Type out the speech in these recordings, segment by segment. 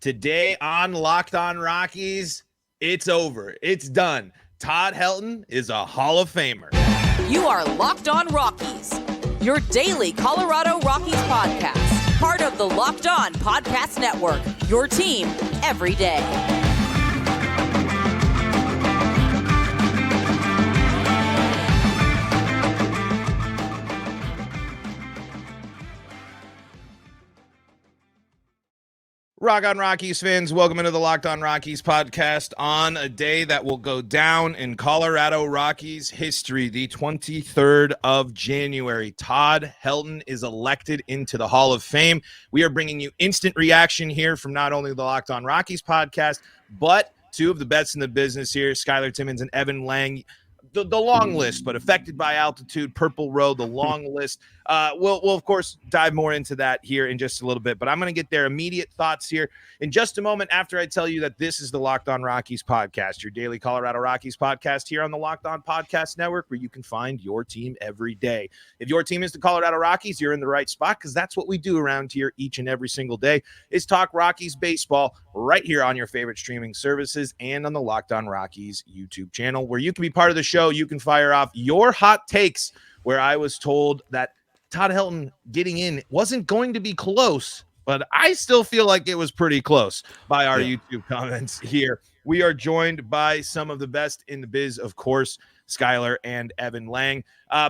Today on Locked On Rockies, it's over. It's done. Todd Helton is a Hall of Famer. You are Locked On Rockies, your daily Colorado Rockies podcast. Part of the Locked On Podcast Network, your team every day. Rock on Rockies fans, welcome into the Locked On Rockies podcast on a day that will go down in Colorado Rockies history, the 23rd of January. Todd Helton is elected into the Hall of Fame. We are bringing you instant reaction here from not only the Locked On Rockies podcast, but two of the best in the business here, Skyler, Timmins, and Evan Lang. The long list, but affected by altitude, Purple Row, the long list. We'll of course dive more into that here in just a little bit, but I'm going to get their immediate thoughts here in just a moment after I tell you that this is the Locked On Rockies podcast, your daily Colorado Rockies podcast here on the Locked On Podcast Network, where you can find your team every day. If your team is the Colorado Rockies, you're in the right spot, because that's what we do around here each and every single day, is talk Rockies baseball right here on your favorite streaming services and on the Locked On Rockies YouTube channel, where you can be part of the show. You can fire off your hot takes, where I was told that Todd Helton getting in wasn't going to be close, but I still feel like it was pretty close by our YouTube comments here. We are joined by some of the best in the biz, of course, Skyler and Evan Lang.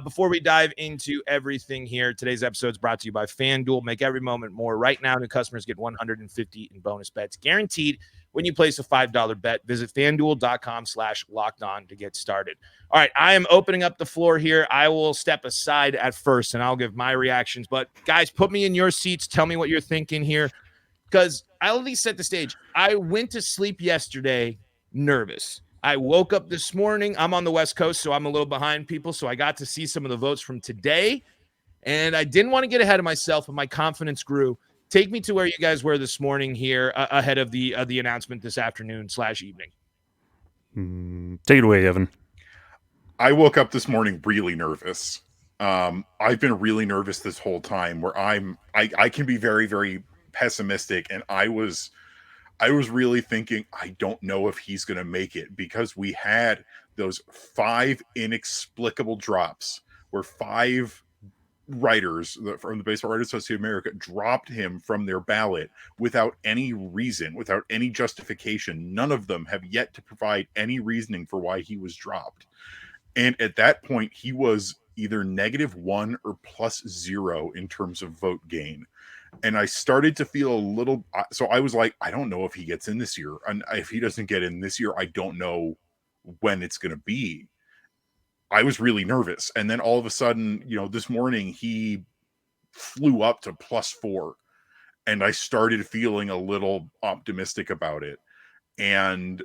Before we dive into everything here, today's episode is brought to you by FanDuel. Make every moment more. Right now, new customers get $150 in bonus bets guaranteed when you place a $5 bet. Visit FanDuel.com/lockedon to get started. All right, I am opening up the floor here. I will step aside at first, and I'll give my reactions. But, guys, put me in your seats. Tell me what you're thinking here, because I'll at least set the stage. I went to sleep yesterday nervous. I woke up this morning. I'm on the West Coast, so I'm a little behind people, so I got to see some of the votes from today, and I didn't want to get ahead of myself, but my confidence grew. Take me to where you guys were this morning here ahead of the announcement this afternoon/evening. Take it away, Evan. I woke up this morning really nervous. I've been really nervous this whole time, where I can be very, very pessimistic, and I was really thinking, I don't know if he's going to make it, because we had those 5 inexplicable drops where 5 writers from the Baseball Writers Association of America dropped him from their ballot without any reason, without any justification. None of them have yet to provide any reasoning for why he was dropped. And at that point, he was either -1 or +0 in terms of vote gain. And I started to feel a little, so I was like, I don't know if he gets in this year. And if he doesn't get in this year, I don't know when it's going to be. I was really nervous. And then all of a sudden, this morning he flew up to +4, and I started feeling a little optimistic about it. And,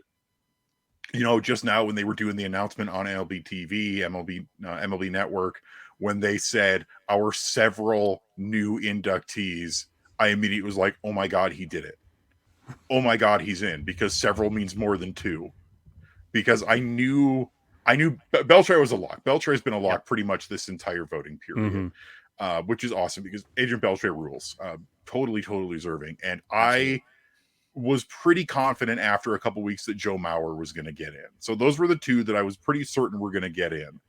just now when they were doing the announcement on MLB TV, MLB Network, when they said our several new inductees, I immediately was like, oh my God, he did it. Oh my God, he's in, because several means more than 2. Because I knew Beltre was a lock. Beltre has been a lock pretty much this entire voting period, which is awesome, because Adrian Beltre rules. Totally deserving. And I was pretty confident after a couple weeks that Joe Mauer was going to get in. So those were the 2 that I was pretty certain were going to get in.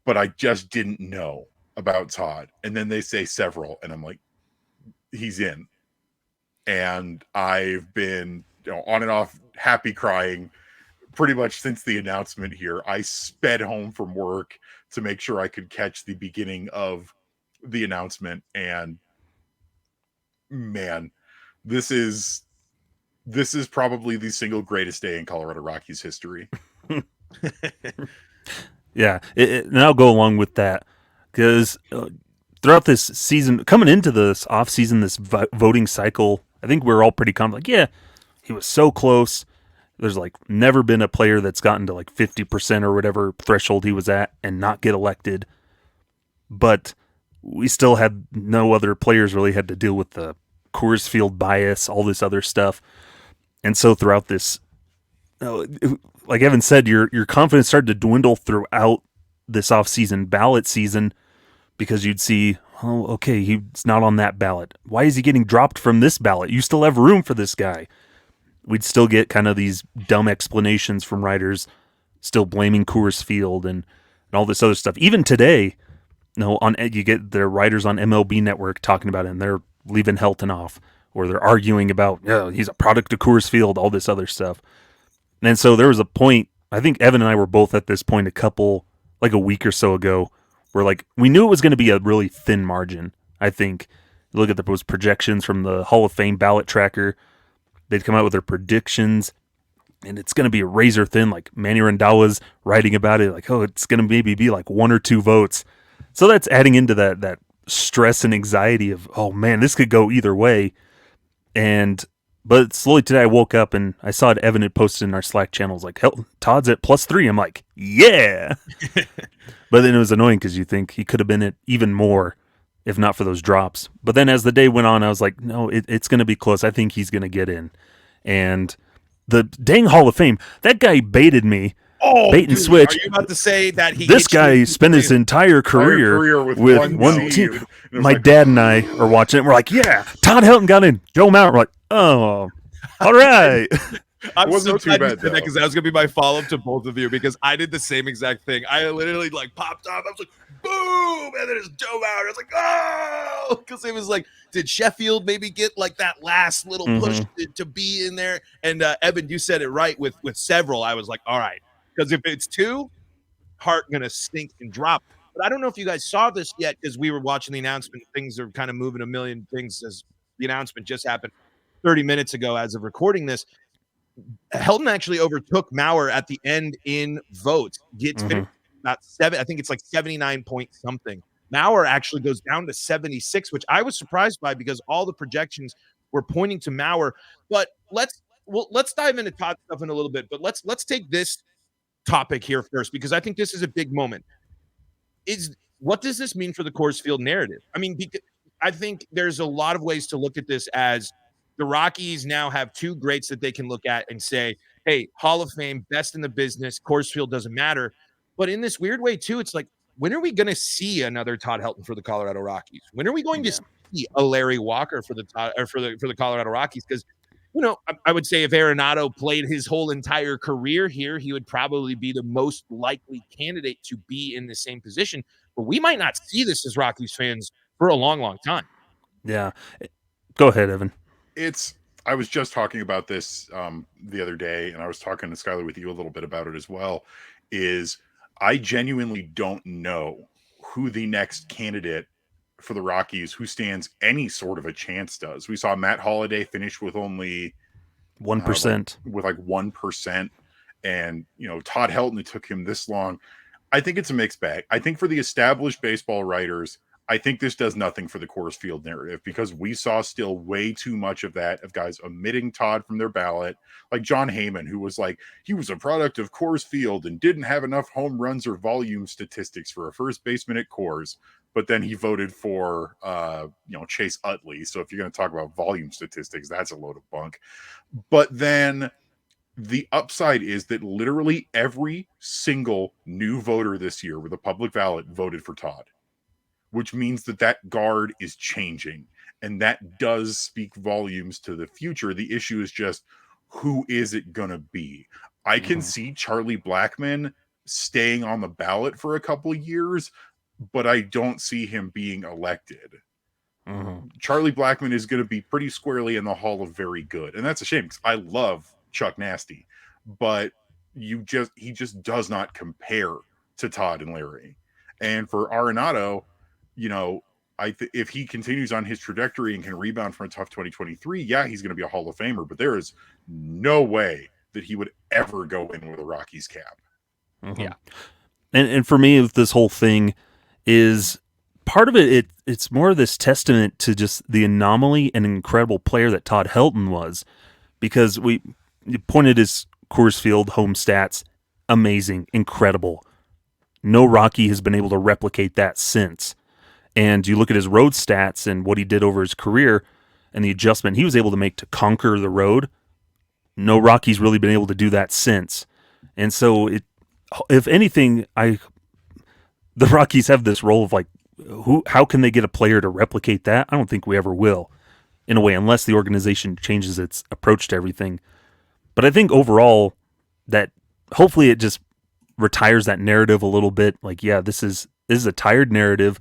But I just didn't know about Todd. And then they say several, and I'm like, he's in. And I've been on and off happy crying pretty much since the announcement here. I sped home from work to make sure I could catch the beginning of the announcement. And man, this is probably the single greatest day in Colorado Rockies history. Yeah, and I'll go along with that, because throughout this season, coming into this offseason, this voting cycle, I think we're all pretty confident. Like, yeah, he was so close. There's never been a player that's gotten to 50% or whatever threshold he was at and not get elected. But we still had no other players really had to deal with the Coors Field bias, all this other stuff. And so throughout this, like Evan said, your confidence started to dwindle throughout this offseason ballot season, because you'd see, oh, okay, he's not on that ballot. Why is he getting dropped from this ballot? You still have room for this guy. We'd still get kind of these dumb explanations from writers, still blaming Coors Field and all this other stuff. Even today, you get their writers on MLB Network talking about it, and they're leaving Helton off, or they're arguing about, he's a product of Coors Field, all this other stuff. And so there was a point, I think Evan and I were both at this point a week or so ago, where like we knew it was going to be a really thin margin. I think you look at those projections from the Hall of Fame ballot tracker, they'd come out with their predictions, and it's going to be a razor thin. Like Manny Randhawa's writing about it, like, it's going to maybe be like 1 or 2 votes. So that's adding into that stress and anxiety of, oh man, this could go either way. But slowly today I woke up and I saw it. Evan had posted in our Slack channels like, hell, Todd's at +3. I'm like, yeah. But then it was annoying because you think he could have been at even more if not for those drops. But then as the day went on, I was like, no, it's going to be close. I think he's going to get in. And the dang Hall of Fame, that guy baited me. Oh, bait and switch. Are you about to say that this guy spent his entire career with one team? My dad and I are watching it. We're like, yeah, Todd Helton got in. Joe Mount. We're like, oh, all right. I'm wasn't so too glad bad, you said that because that was gonna be my follow-up to both of you because I did the same exact thing. I literally like popped off. I was like, boom, and then it's Joe Mauer. I was like, oh, because it was like, did Sheffield maybe get like that last little push to be in there? And Evan, you said it right with several. I was like, all right, because if it's 2, heart gonna sink and drop. But I don't know if you guys saw this yet because we were watching the announcement. Things are kind of moving a million things as the announcement just happened 30 minutes ago as of recording this. Helton actually overtook Mauer at the end in votes. Gets about 7. I think it's like 79 point something. Mauer actually goes down to 76, which I was surprised by because all the projections were pointing to Mauer. But let's dive into Todd stuff in a little bit. But let's take this topic here first because I think this is a big moment. What does this mean for the Coors Field narrative? I mean, I think there's a lot of ways to look at this as the Rockies now have 2 greats that they can look at and say, hey, Hall of Fame, best in the business, Coors Field doesn't matter. But in this weird way, too, it's like, when are we going to see another Todd Helton for the Colorado Rockies? When are we going to see a Larry Walker for the Colorado Rockies? Because, I would say if Arenado played his whole entire career here, he would probably be the most likely candidate to be in the same position. But we might not see this as Rockies fans for a long, long time. Yeah. Go ahead, Evan. I was just talking about this the other day, and I was talking to Skyler with you a little bit about it as well, is I genuinely don't know who the next candidate for the Rockies who stands any sort of a chance does. We saw Matt Holliday finish with only 1%. With like 1%. And, Todd Helton, it took him this long. I think it's a mixed bag. I think for the established baseball writers, I think this does nothing for the Coors Field narrative because we saw still way too much of that, of guys omitting Todd from their ballot, like John Heyman, who was like, he was a product of Coors Field and didn't have enough home runs or volume statistics for a first baseman at Coors. But then he voted for, Chase Utley. So if you're going to talk about volume statistics, that's a load of bunk. But then the upside is that literally every single new voter this year with a public ballot voted for Todd, which means that guard is changing. And that does speak volumes to the future. The issue is just, who is it going to be? I can see Charlie Blackmon staying on the ballot for a couple of years, but I don't see him being elected. Charlie Blackmon is going to be pretty squarely in the Hall of Very Good. And that's a shame because I love Chuck Nasty, but he just does not compare to Todd and Larry. And for Arenado, if he continues on his trajectory and can rebound from a tough 2023, he's going to be a Hall of Famer, but there is no way that he would ever go in with a Rockies cap. Yeah. And for me, this whole thing is part of it's more of this testament to just the anomaly and incredible player that Todd Helton was, because you pointed his Coors Field home stats, amazing, incredible. No Rocky has been able to replicate that since. And you look at his road stats and what he did over his career and the adjustment he was able to make to conquer the road. No Rocky's really been able to do that since. And so if anything, the Rockies have this role of like how can they get a player to replicate that? I don't think we ever will, in a way, unless the organization changes its approach to everything. But I think overall that hopefully it just retires that narrative a little bit. Like, yeah, this is a tired narrative.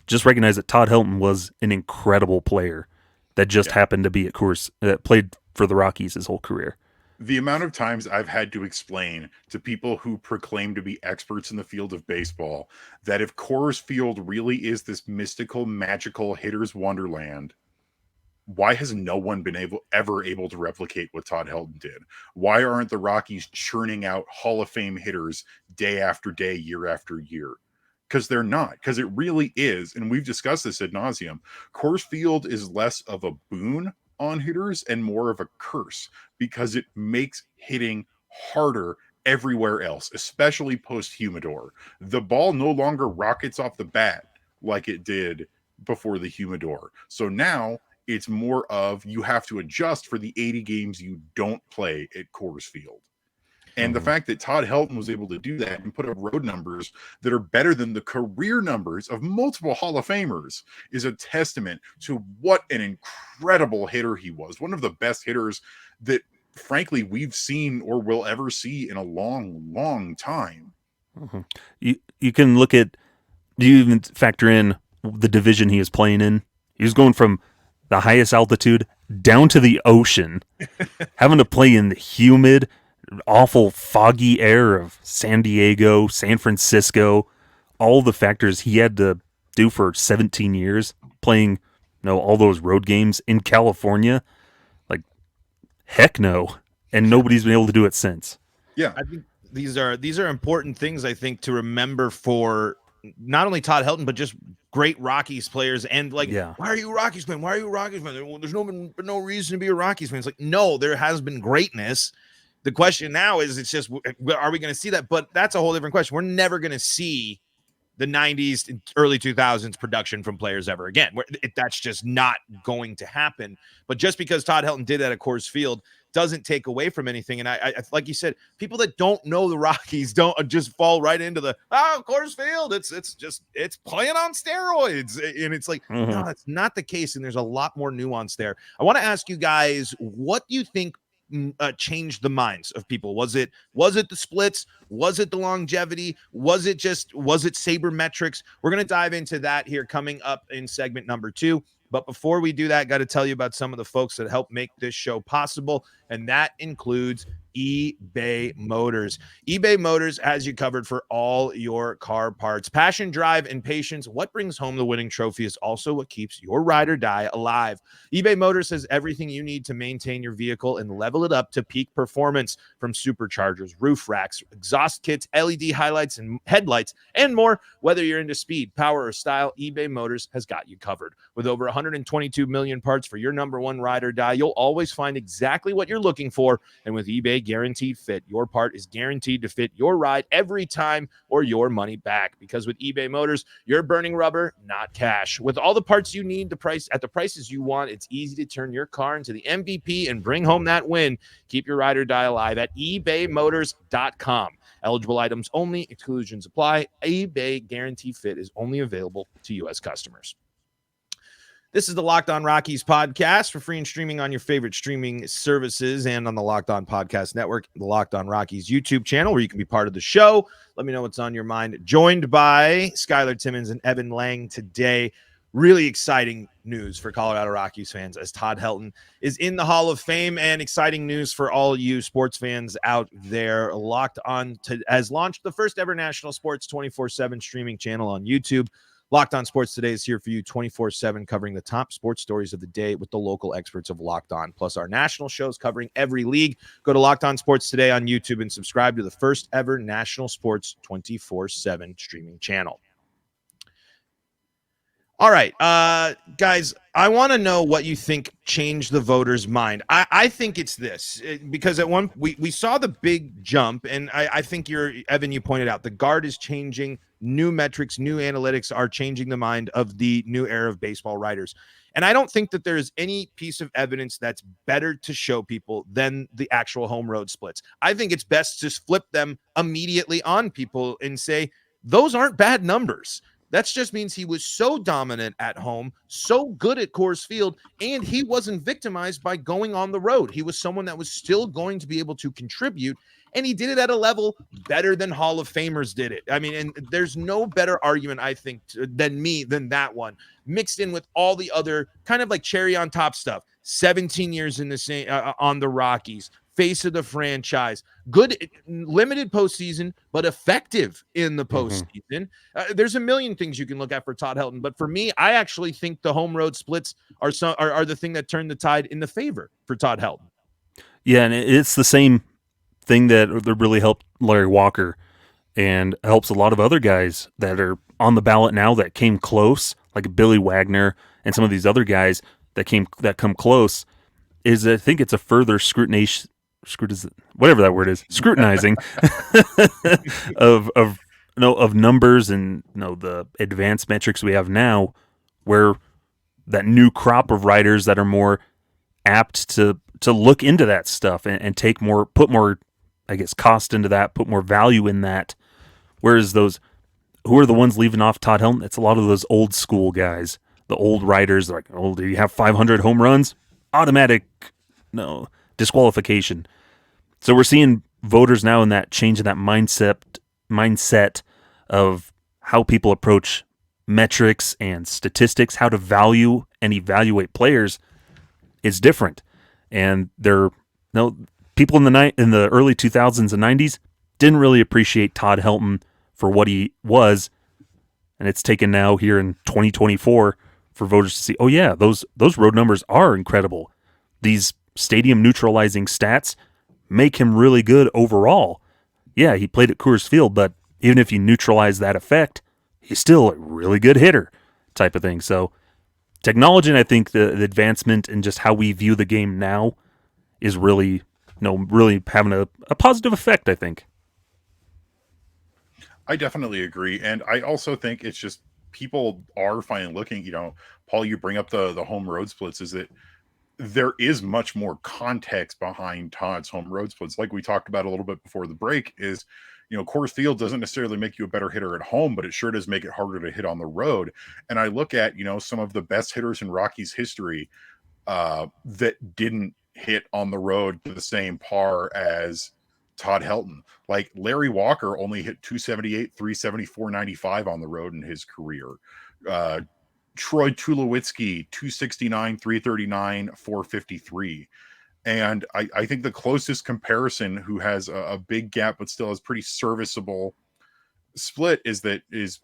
Just recognize that Todd Helton was an incredible player that just happened to be at Coors, that played for the Rockies his whole career. The amount of times I've had to explain to people who proclaim to be experts in the field of baseball that if Coors Field really is this mystical, magical hitter's wonderland, why has no one been ever able to replicate what Todd Helton did? Why aren't the Rockies churning out Hall of Fame hitters day after day, year after year? Because they're not. Because it really is, and we've discussed this ad nauseum, Coors Field is less of a boon on hitters and more of a curse, because it makes hitting harder everywhere else, especially post-humidor. The ball no longer rockets off the bat like it did before the humidor. So now it's more of you have to adjust for the 80 games you don't play at Coors Field. And the fact that Todd Helton was able to do that and put up road numbers that are better than the career numbers of multiple Hall of Famers is a testament to what an incredible hitter he was. One of the best hitters that, frankly, we've seen or will ever see in a long, long time. Mm-hmm. You can look at, do you even factor in the division he is playing in? He was going from the highest altitude down to the ocean, having to play in the humid, awful foggy air of San Diego, San Francisco, all the factors he had to do for 17 years playing, all those road games in California. Like, heck no. And nobody's been able to do it since. Yeah. I think these are important things, I think, to remember for not only Todd Helton, but just great Rockies players. And why are you a Rockies fan? Why are you a Rockies fan? Well, there's no reason to be a Rockies fan. It's like, no, there has been greatness. The question now is, it's just, are we going to see that? But that's a whole different question. We're never going to see the 90s and early 2000s production from players ever again. That's just not going to happen. But just because Todd Helton did that at Coors Field doesn't take away from anything. And I like you said, people that don't know the Rockies don't just fall right into the, Coors Field, it's playing on steroids. And it's like, no, that's not the case. And there's a lot more nuance there. I want to ask you guys, what do you think changed the minds of people? Was it the splits? Was it the longevity? Was it sabermetrics? We're going to dive into that here coming up in segment number 2. But before we do that, got to tell you about some of the folks that help make this show possible, and that includes eBay Motors. eBay Motors has you covered for all your car parts. Passion, drive, and patience. What brings home the winning trophy is also what keeps your ride or die alive. eBay Motors has everything you need to maintain your vehicle and level it up to peak performance, from superchargers, roof racks, exhaust kits, LED highlights and headlights, and more. Whether you're into speed, power, or style, eBay Motors has got you covered. With over 122 million parts for your number one ride or die, you'll always find exactly what you're looking for. And with eBay Guaranteed Fit, your part is guaranteed to fit your ride every time, or your money back. Because with eBay Motors, you're burning rubber, not cash. With all the parts you need, at the prices you want, it's easy to turn your car into the MVP and bring home that win. Keep your ride or die alive at ebaymotors.com. Eligible items only. Exclusions apply. eBay Guaranteed Fit is only available to U.S. customers. This is the Locked On Rockies podcast, for free and streaming on your favorite streaming services and on the Locked On Podcast Network, the Locked On Rockies YouTube channel, where you can be part of the show. Let me know what's on your mind. Joined by Skyler, Timmins, and Evan Lang today. Really exciting news for Colorado Rockies fans, as Todd Helton is in the Hall of Fame, and exciting news for all you sports fans out there. Locked On has launched the first ever national sports 24/7 streaming channel on YouTube. Locked On Sports Today is here for you 24/7, covering the top sports stories of the day with the local experts of Locked On, plus our national shows covering every league. Go to Locked On Sports Today on YouTube and subscribe to the first ever national sports 24/7 streaming channel. All right, guys, I want to know what you think changed the voters' mind. I think it's this, because at one we saw the big jump, and I think Evan, you pointed out the guard is changing. New metrics, new analytics are changing the mind of the new era of baseball writers. And I don't think that there's any piece of evidence that's better to show people than the actual home road splits. I think it's best to flip them immediately on people and say, those aren't bad numbers. That just means he was so dominant at home, so good at Coors Field, and he wasn't victimized by going on the road. He was someone that was still going to be able to contribute, and he did it at a level better than Hall of Famers did it. I mean, and there's no better argument, I think, than that one, mixed in with all the other kind of like cherry on top stuff. 17 years in the same on the Rockies, face of the franchise, good limited postseason, but effective in the postseason. There's a million things you can look at for Todd Helton, but for me, I actually think the home road splits are the thing that turned the tide in the favor for Todd Helton. Yeah, and it's the same thing that really helped Larry Walker and helps a lot of other guys that are on the ballot now that came close, like Billy Wagner and some of these other guys that come close. Is I think it's a further scrutinizing of numbers and the advanced metrics we have now, where that new crop of writers that are more apt to look into that stuff and put more, I guess, cost into that, put more value in that. Whereas who are the ones leaving off Todd Helton? It's a lot of those old school guys, the old writers. Like, oh, do you have 500 home runs? Automatic, disqualification. So we're seeing voters now in that change in that mindset of how people approach metrics and statistics, how to value and evaluate players is different. And people in the early 2000s and 90s didn't really appreciate Todd Helton for what he was, and it's taken now here in 2024 for voters to see, oh yeah, those road numbers are incredible. These stadium neutralizing stats make him really good overall. Yeah, he played at Coors Field, but even if you neutralize that effect, he's still a really good hitter type of thing. So technology, and I think the advancement in just how we view the game now is really having a positive effect, I think. I definitely agree. And I also think it's just people are finally looking, Paul, you bring up the home road splits, is that there is much more context behind Todd's home road splits. Like we talked about a little bit before the break is, Coors Field doesn't necessarily make you a better hitter at home, but it sure does make it harder to hit on the road. And I look at, some of the best hitters in Rockies history that didn't hit on the road to the same par as Todd Helton. Like Larry Walker only hit 278, 370, 495 on the road in his career. Troy Tulowitzki, 269, 339, 453. And I think the closest comparison who has a big gap but still has pretty serviceable split is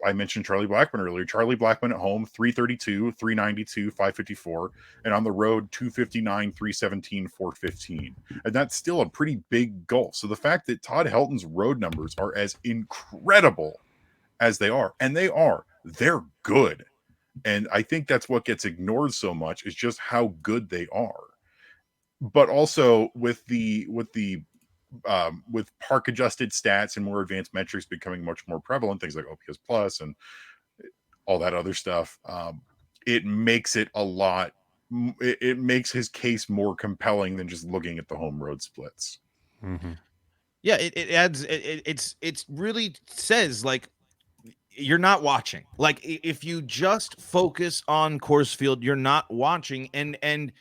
I mentioned Charlie Blackmon earlier. Charlie Blackmon at home, 332, 392, 554, and on the road, 259, 317, 415. And that's still a pretty big gulf. So the fact that Todd Helton's road numbers are as incredible as they are, and they're good. And I think that's what gets ignored so much, is just how good they are. But also with park adjusted stats and more advanced metrics becoming much more prevalent, things like OPS plus and all that other stuff, it makes it it makes his case more compelling than just looking at the home road splits. Mm-hmm. Yeah, it adds, it's really says, like, you're not watching. Like, if you just focus on Coors Field, you're not watching. And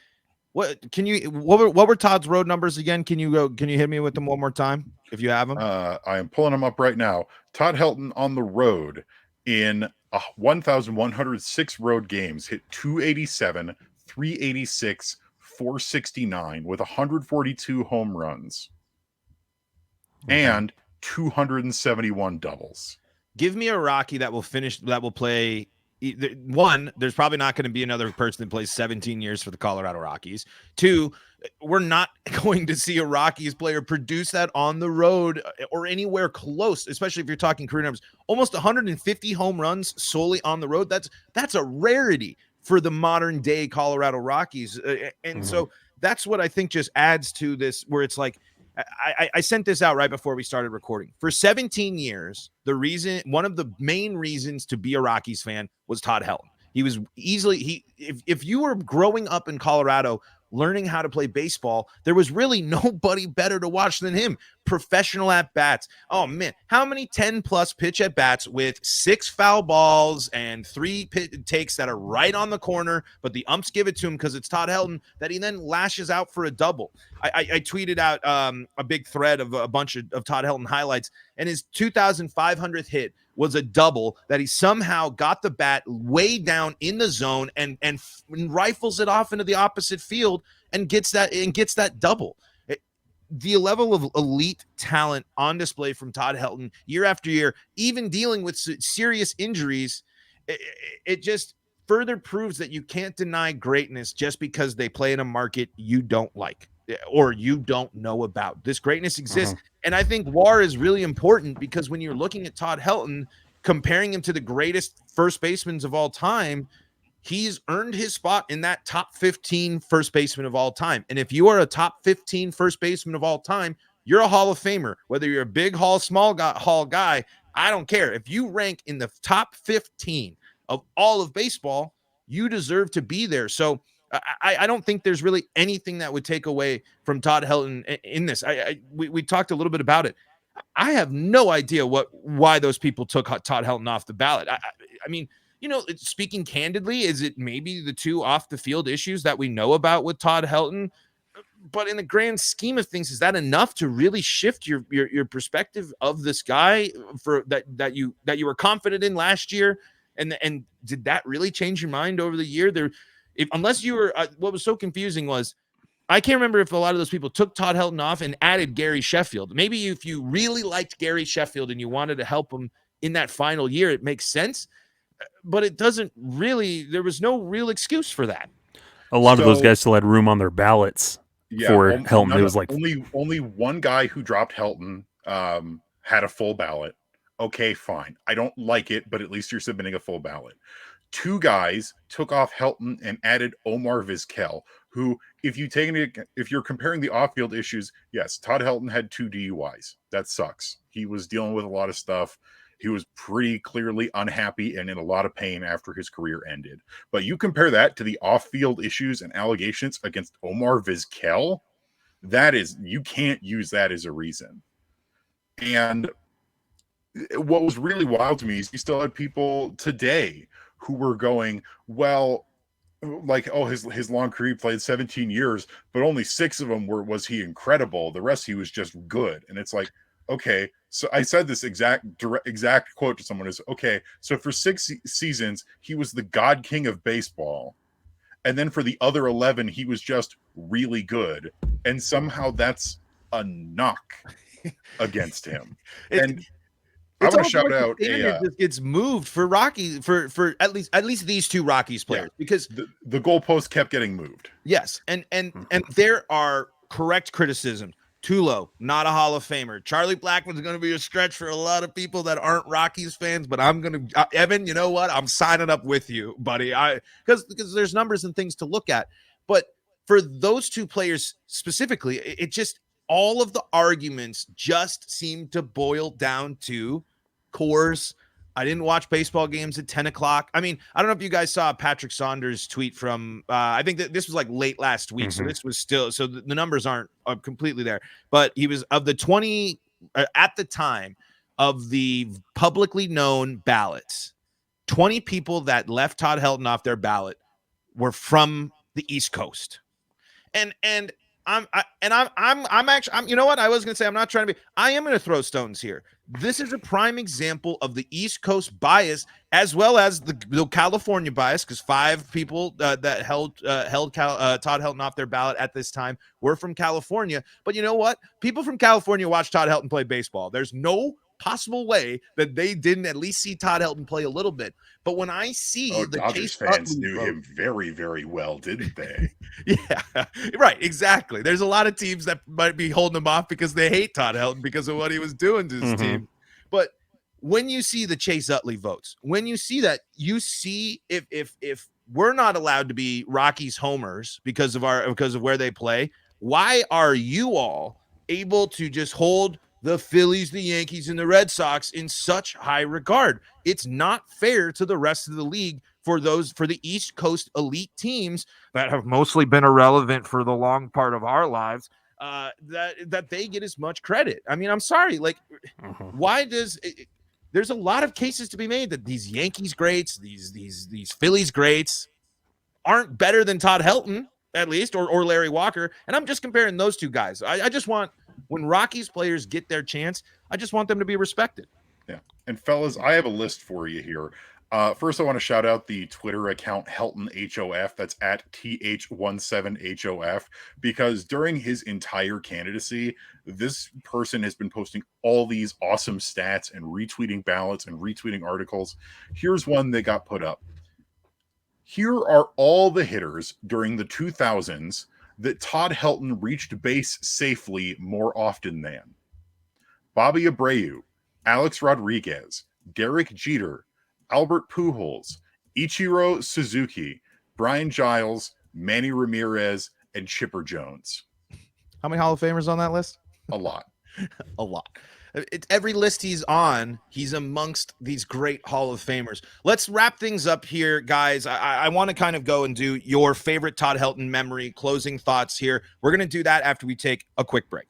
what were Todd's road numbers again? Can you hit me with them one more time if you have them? I am pulling them up right now. Todd Helton on the road in 1,106 road games hit 287, 386, 469 with 142 home runs and 271 doubles. Give me a Rocky that will play. One, there's probably not going to be another person that plays 17 years for the Colorado Rockies. Two, we're not going to see a Rockies player produce that on the road or anywhere close, especially if you're talking career numbers. Almost 150 home runs solely on the road. That's a rarity for the modern day Colorado Rockies. So that's what I think just adds to this, where it's like, I sent this out right before we started recording. For 17 years, one of the main reasons to be a Rockies fan was Todd Helton. He was easily, if you were growing up in Colorado, learning how to play baseball, there was really nobody better to watch than him. Professional at bats. Oh man, how many 10+ pitch at bats with 6 foul balls and 3 takes that are right on the corner, but the umps give it to him because it's Todd Helton, that he then lashes out for a double. I tweeted out a big thread of a bunch of Todd Helton highlights, and his 2,500th hit was a double that he somehow got the bat way down in the zone and rifles it off into the opposite field and gets that double. The level of elite talent on display from Todd Helton year after year, even dealing with serious injuries, it just further proves that you can't deny greatness just because they play in a market you don't like or you don't know about. This greatness exists. And I think WAR is really important because when you're looking at Todd Helton, comparing him to the greatest first basemen of all time, he's earned his spot in that top 15 first baseman of all time. And if you are a top 15 first baseman of all time, you're a Hall of Famer. Whether you're a big Hall, small guy, Hall guy, I don't care. If you rank in the top 15 of all of baseball, you deserve to be there. So I don't think there's really anything that would take away from Todd Helton in this. We talked a little bit about it. I have no idea why those people took Todd Helton off the ballot. I mean, you know, speaking candidly, is it maybe the 2 off the field issues that we know about with Todd Helton? But in the grand scheme of things, is that enough to really shift your perspective of this guy for that you were confident in last year? And did that really change your mind over the year? Unless you were, what was so confusing was, I can't remember if a lot of those people took Todd Helton off and added Gary Sheffield. Maybe if you really liked Gary Sheffield and you wanted to help him in that final year, it makes sense. But it doesn't really, there was no real excuse for that. A lot of those guys still had room on their ballots for Helton. It was like only one guy who dropped Helton had a full ballot. Okay, fine. I don't like it, but at least you're submitting a full ballot. 2 guys took off Helton and added Omar Vizquel, who, if you're comparing the off-field issues, yes, Todd Helton had 2 DUIs. That sucks. He was dealing with a lot of stuff. He was pretty clearly unhappy and in a lot of pain after his career ended. But you compare that to the off-field issues and allegations against Omar Vizquel, you can't use that as a reason. And what was really wild to me is you still had people today who were going, well, like, oh, his long career, he played 17 years, but only 6 of them was he incredible. The rest he was just good. And it's like, okay, so I said this exact quote to someone is, okay, so for 6 seasons, he was the God King of baseball. And then for the other 11, he was just really good. And somehow that's a knock against him. And I want to shout out just gets moved for Rockies for at least these 2 Rockies players, because the goalpost kept getting moved. Yes, and there are correct criticisms. Tulo, not a Hall of Famer. Charlie Blackmon's going to be a stretch for a lot of people that aren't Rockies fans, but I'm going to Evan, you know what? I'm signing up with you, buddy. Because there's numbers and things to look at. But for those 2 players specifically, it just, all of the arguments just seem to boil down to Coors. I didn't watch baseball games at 10 o'clock. I mean, I don't know if you guys saw Patrick Saunders' tweet from, I think that this was like late last week. So this was still, so the numbers aren't completely there, but he was of the 20 at the time of the publicly known ballots, 20 people that left Todd Helton off their ballot were from the East Coast. And I'm actually, you know what? I was going to say, I'm not trying to be, I am going to throw stones here. This is a prime example of the East Coast bias, as well as the California bias, because 5 people that held Todd Helton off their ballot at this time were from California. But you know what? People from California watch Todd Helton play baseball. There's no possible way that they didn't at least see Todd Helton play a little bit. But when I see the Dodgers fans knew him very, very well, didn't they? Yeah, right. Exactly. There's a lot of teams that might be holding him off because they hate Todd Helton because of what he was doing to his team. But when you see the Chase Utley votes, when you see that, you see if we're not allowed to be Rockies homers because of where they play, why are you all able to just hold the Phillies, the Yankees, and the Red Sox in such high regard? It's not fair to the rest of the league for the East Coast elite teams that have mostly been irrelevant for the long part of our lives, that they get as much credit. I mean, I'm sorry, like, why does there's a lot of cases to be made that these Yankees greats, these Phillies greats aren't better than Todd Helton, at least, or Larry Walker. And I'm just comparing those two guys. I just want, when Rockies players get their chance, I just want them to be respected. Yeah. And fellas, I have a list for you here. First, I want to shout out the Twitter account Helton HOF. That's at TH17HOF, because during his entire candidacy, this person has been posting all these awesome stats and retweeting ballots and retweeting articles. Here's one that got put up. Here are all the hitters during the 2000s that Todd Helton reached base safely more often than: Bobby Abreu, Alex Rodriguez, Derek Jeter, Albert Pujols, Ichiro Suzuki, Brian Giles, Manny Ramirez, and Chipper Jones. How many Hall of Famers on that list? A lot. A lot. Every list he's on, he's amongst these great Hall of Famers. Let's wrap things up here, guys. I want to kind of go and do your favorite Todd Helton memory, closing thoughts here. We're going to do that after we take a quick break.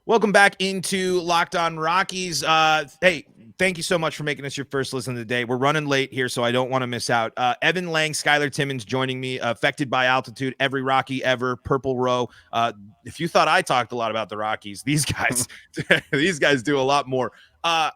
Welcome back into Locked On Rockies. Hey, thank you so much for making us your first listen of the day. We're running late here, so I don't want to miss out. Evan Lang, Skyler Timmins joining me. Affected by altitude, every Rocky ever, Purple Row. If you thought I talked a lot about the Rockies, these guys, these guys do a lot more. I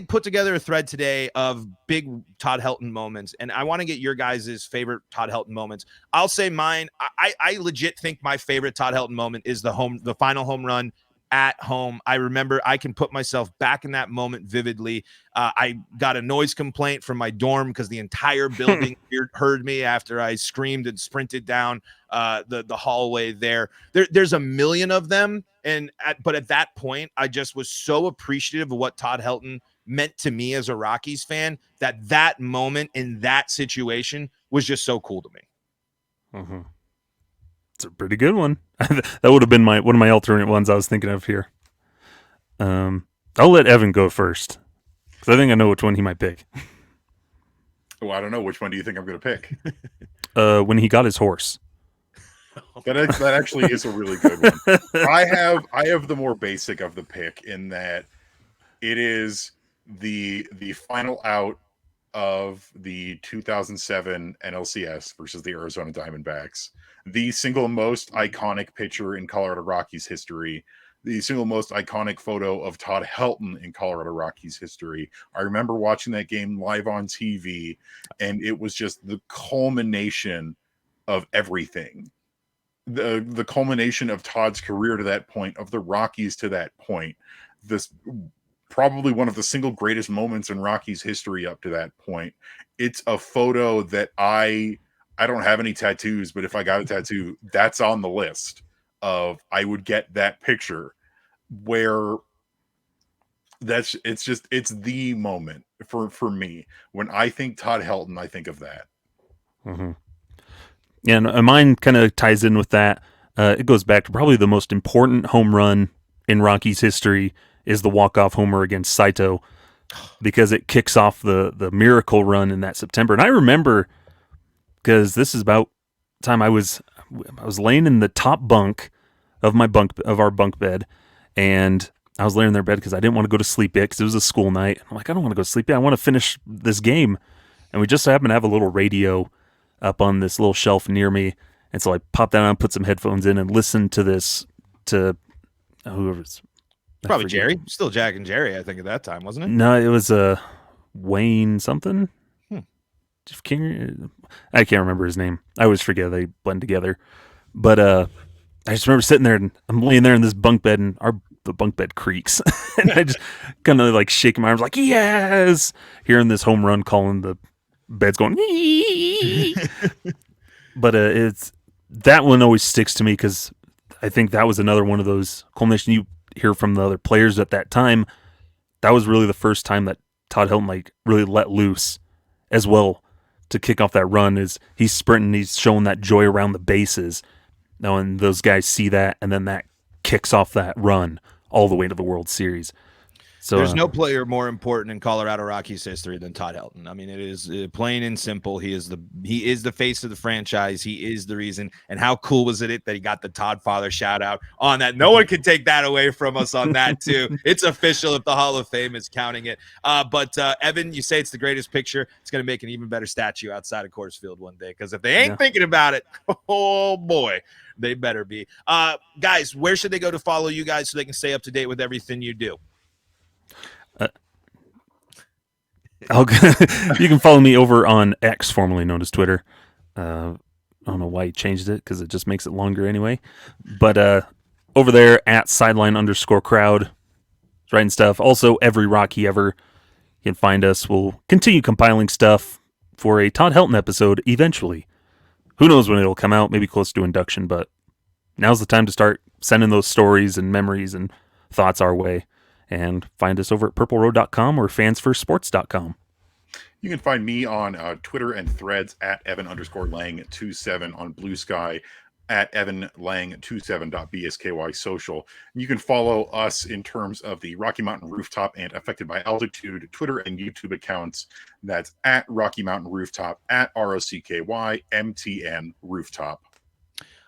put together a thread today of big Todd Helton moments, and I want to get your guys' favorite Todd Helton moments. I'll say mine. I legit think my favorite Todd Helton moment is the final home run at home. I remember, I can put myself back in that moment vividly. I got a noise complaint from my dorm because the entire building heard me after I screamed and sprinted down the hallway there. There's a million of them. But at that point, I just was so appreciative of what Todd Helton meant to me as a Rockies fan, that moment in that situation was just so cool to me. Mm-hmm. It's a pretty good one. That would have been one of my alternate ones I was thinking of here. I'll let Evan go first, because I think I know which one he might pick. Oh, I don't know. Which one do you think I'm going to pick? When he got his horse. That actually is a really good one. I have the more basic of the pick, in that it is the final out of the 2007 NLCS versus the Arizona Diamondbacks. The single most iconic picture in Colorado Rockies history, the single most iconic photo of Todd Helton in Colorado Rockies history. I remember watching that game live on TV, and it was just the culmination of everything. The culmination of Todd's career to that point, of the Rockies to that point. This probably one of the single greatest moments in Rockies history up to that point. It's a photo that I don't have any tattoos, but if I got a tattoo, that's on the list of I would get that picture, where it's the moment for me. When I think Todd Helton, I think of that. Mm-hmm. Yeah, and mine kind of ties in with that. It goes back to probably the most important home run in Rockies history is the walk-off homer against Saito, because it kicks off the miracle run in that September. And I remember, because this is about the time I was laying in the top bunk of our bunk bed, and I was laying in their bed because I didn't want to go to sleep yet, because it was a school night. I'm like, I don't want to go to sleep yet. I want to finish this game. And we just happened to have a little radio up on this little shelf near me, and so I popped that on, put some headphones in, and listened to this whoever's. Probably Jerry. Still Jack and Jerry, I think, at that time, wasn't it? No, it was Wayne something. I can't remember his name. I always forget, they blend together. But I just remember sitting there, and I'm laying there in this bunk bed, and the bunk bed creaks. And I just kind of like shaking my arms like, yes! Hearing this home run call, and the bed's going, but it's that one always sticks to me, because I think that was another one of those culmination. You hear from the other players at that time, that was really the first time that Todd Helton really let loose as well to kick off that run. Is he's sprinting, he's showing that joy around the bases now, and those guys see that, and then that kicks off that run all the way to the World Series. So there's no player more important in Colorado Rockies history than Todd Helton. I mean, it is plain and simple. He is the face of the franchise. He is the reason. And how cool was it that he got the Todd Father shout out on that? No one can take that away from us on that too. It's official if the Hall of Fame is counting it. But Evan, you say it's the greatest picture. It's going to make an even better statue outside of Coors Field one day, because if they ain't thinking about it, oh boy, they better be. Guys, where should they go to follow you guys so they can stay up to date with everything you do? You can follow me over on X, formerly known as Twitter. I don't know why he changed it, because it just makes it longer anyway. But over there at sideline_crowd, writing stuff. Also, every Rocky ever. You can find us. We'll continue compiling stuff for a Todd Helton episode eventually. Who knows when it'll come out? Maybe close to induction, but now's the time to start sending those stories and memories and thoughts our way. And find us over at purpleroad.com or fansfirstsports.com. You can find me on Twitter and Threads at Evan_Lang27, on Blue Sky at EvanLang27.bsky social. And you can follow us in terms of the Rocky Mountain Rooftop and Affected by Altitude Twitter and YouTube accounts. That's at Rocky Mountain Rooftop, at ROCKYMTN Rooftop.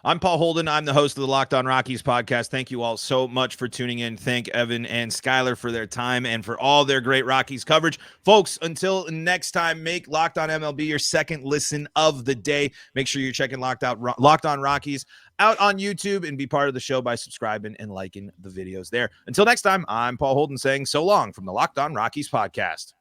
I'm Paul Holden. I'm the host of the Locked On Rockies podcast. Thank you all so much for tuning in. Thank Evan and Skyler for their time and for all their great Rockies coverage. Folks, until next time, make Locked On MLB your second listen of the day. Make sure you're checking Locked On Rockies out on YouTube, and be part of the show by subscribing and liking the videos there. Until next time, I'm Paul Holden saying so long from the Locked On Rockies podcast.